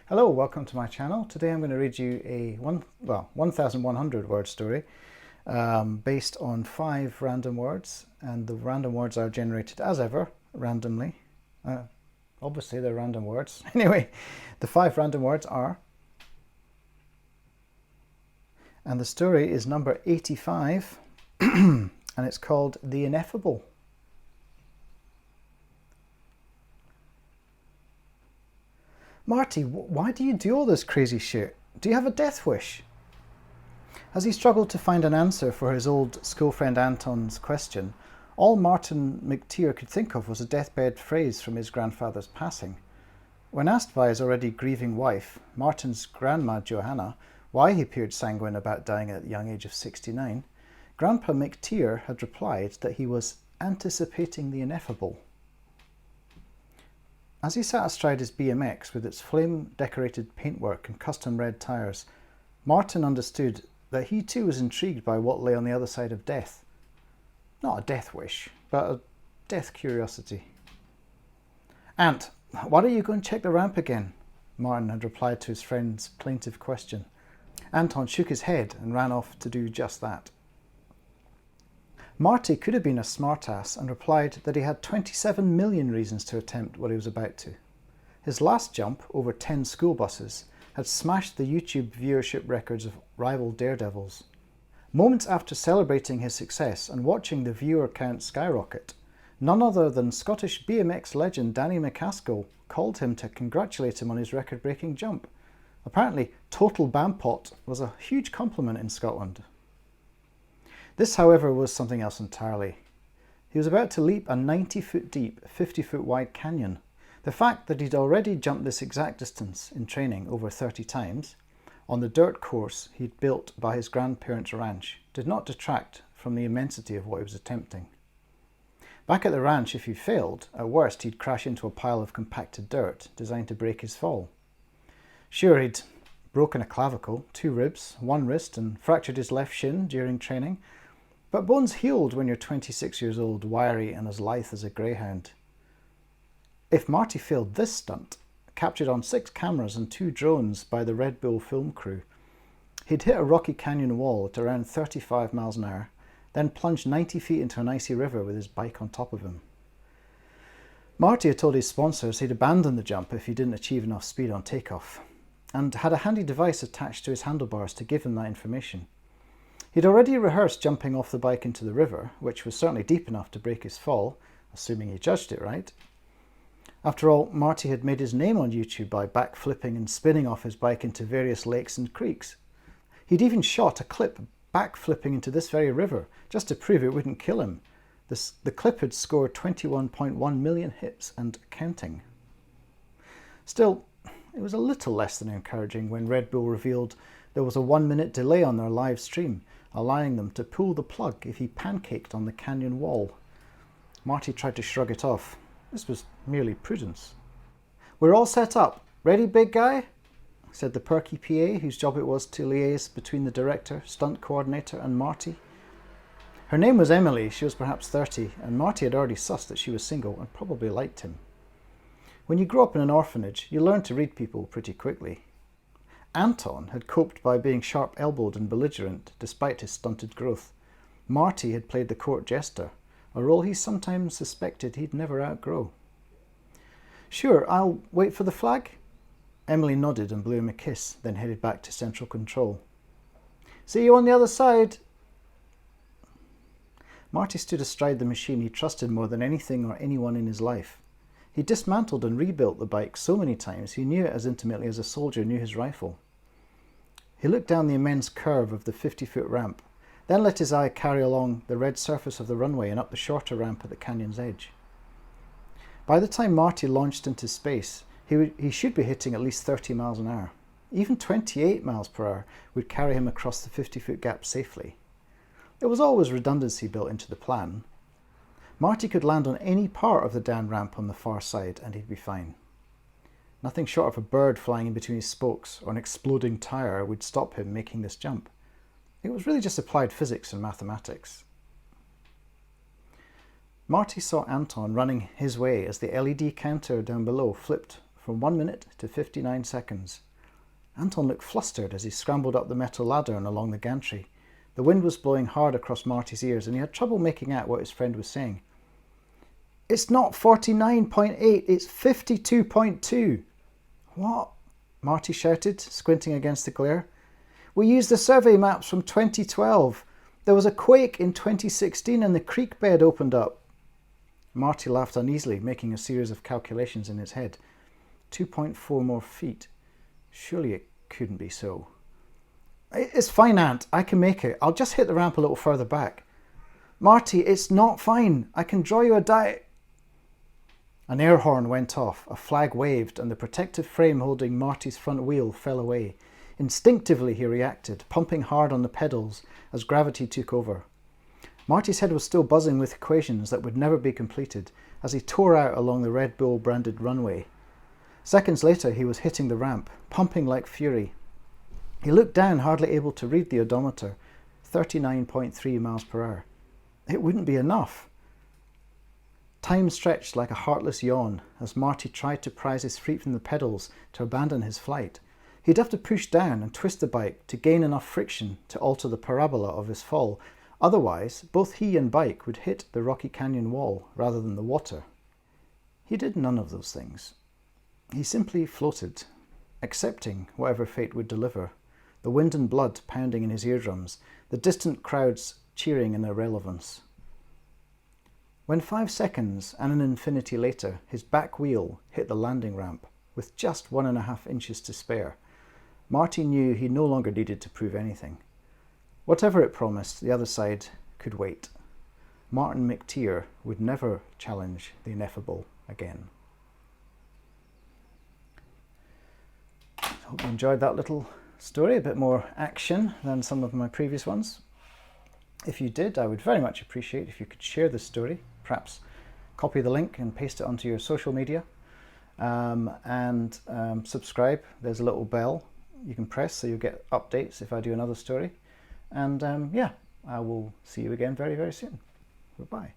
Hello, welcome to my channel. Today I'm going to read you a 1,100 word story based on 5 random words, and the random words are generated as ever randomly. Obviously they're random words. Anyway, the 5 random words are, and the story is number 85 and it's called The Ineffable. Marty, why do you do all this crazy shit? Do you have a death wish? As he struggled to find an answer for his old school friend Anton's question, all Martin McTeer could think of was a deathbed phrase from his grandfather's passing. When asked by his already grieving wife, Martin's grandma Johanna, why he appeared sanguine about dying at the young age of 69, Grandpa McTeer had replied that he was anticipating the ineffable. As he sat astride his BMX with its flame-decorated paintwork and custom red tyres, Martin understood that he too was intrigued by what lay on the other side of death. Not a death wish, but a death curiosity. "Ant, why don't you go and check the ramp again?" Martin had replied to his friend's plaintive question. Anton shook his head and ran off to do just that. Marty could have been a smartass and replied that he had 27 million reasons to attempt what he was about to. His last jump, over 10 school buses, had smashed the YouTube viewership records of rival Daredevils. Moments after celebrating his success and watching the viewer count skyrocket, none other than Scottish BMX legend Danny McCaskill called him to congratulate him on his record-breaking jump. Apparently, total bampot was a huge compliment in Scotland. This, however, was something else entirely. He was about to leap a 90-foot deep, 50-foot wide canyon. The fact that he'd already jumped this exact distance in training over 30 times on the dirt course he'd built by his grandparents' ranch did not detract from the immensity of what he was attempting. Back at the ranch, if he failed, at worst he'd crash into a pile of compacted dirt designed to break his fall. Sure, he'd broken a clavicle, 2 ribs, 1 wrist, and fractured his left shin during training, but bones healed when you're 26 years old, wiry and as lithe as a greyhound. If Marty failed this stunt, captured on 6 cameras and 2 drones by the Red Bull film crew, he'd hit a rocky canyon wall at around 35 miles an hour, then plunged 90 feet into an icy river with his bike on top of him. Marty had told his sponsors he'd abandon the jump if he didn't achieve enough speed on takeoff, and had a handy device attached to his handlebars to give him that information. He'd already rehearsed jumping off the bike into the river, which was certainly deep enough to break his fall, assuming he judged it right. After all, Marty had made his name on YouTube by backflipping and spinning off his bike into various lakes and creeks. He'd even shot a clip backflipping into this very river, just to prove it wouldn't kill him. The clip had scored 21.1 million hits and counting. Still, it was a little less than encouraging when Red Bull revealed there was a 1-minute delay on their live stream, allowing them to pull the plug if he pancaked on the canyon wall. Marty tried to shrug it off. This was merely prudence. "We're all set up. Ready, big guy?" said the perky PA, whose job it was to liaise between the director, stunt coordinator and Marty. Her name was Emily. She was perhaps 30, and Marty had already sussed that she was single and probably liked him. When you grow up in an orphanage, you learn to read people pretty quickly. Anton had coped by being sharp-elbowed and belligerent despite his stunted growth. Marty had played the court jester, a role he sometimes suspected he'd never outgrow. "Sure, I'll wait for the flag." Emily nodded and blew him a kiss, then headed back to central control. "See you on the other side." Marty stood astride the machine he trusted more than anything or anyone in his life. He dismantled and rebuilt the bike so many times he knew it as intimately as a soldier knew his rifle. He looked down the immense curve of the 50-foot ramp, then let his eye carry along the red surface of the runway and up the shorter ramp at the canyon's edge. By the time Marty launched into space, he should be hitting at least 30 miles an hour. Even 28 miles per hour would carry him across the 50-foot gap safely. There was always redundancy built into the plan. Marty could land on any part of the down ramp on the far side and he'd be fine. Nothing short of a bird flying in between his spokes or an exploding tyre would stop him making this jump. It was really just applied physics and mathematics. Marty saw Anton running his way as the LED counter down below flipped from 1 minute to 59 seconds. Anton looked flustered as he scrambled up the metal ladder and along the gantry. The wind was blowing hard across Marty's ears and he had trouble making out what his friend was saying. "It's not 49.8, it's 52.2. "What?" Marty shouted, squinting against the glare. "We used the survey maps from 2012. There was a quake in 2016 and the creek bed opened up." Marty laughed uneasily, making a series of calculations in his head. 2.4 more feet. Surely it couldn't be so. "It's fine, Ant. I can make it. I'll just hit the ramp a little further back." "Marty, it's not fine. I can draw you a An air horn went off, a flag waved, and the protective frame holding Marty's front wheel fell away. Instinctively he reacted, pumping hard on the pedals as gravity took over. Marty's head was still buzzing with equations that would never be completed as he tore out along the Red Bull branded runway. Seconds later he was hitting the ramp, pumping like fury. He looked down, hardly able to read the odometer, 39.3 miles per hour. It wouldn't be enough. Time stretched like a heartless yawn as Marty tried to prise his feet from the pedals to abandon his flight. He'd have to push down and twist the bike to gain enough friction to alter the parabola of his fall. Otherwise, both he and bike would hit the Rocky Canyon wall rather than the water. He did none of those things. He simply floated, accepting whatever fate would deliver, the wind and blood pounding in his eardrums, the distant crowds cheering in irrelevance. When 5 seconds and an infinity later his back wheel hit the landing ramp with just 1.5 inches to spare, Marty knew he no longer needed to prove anything. Whatever it promised, the other side could wait. Martin McTeer would never challenge the ineffable again. Hope you enjoyed that little story, a bit more action than some of my previous ones. If you did, I would very much appreciate if you could share this story, perhaps copy the link and paste it onto your social media, and subscribe. There's a little bell you can press so you'll get updates if I do another story. And yeah, I will see you again very, very soon. Goodbye.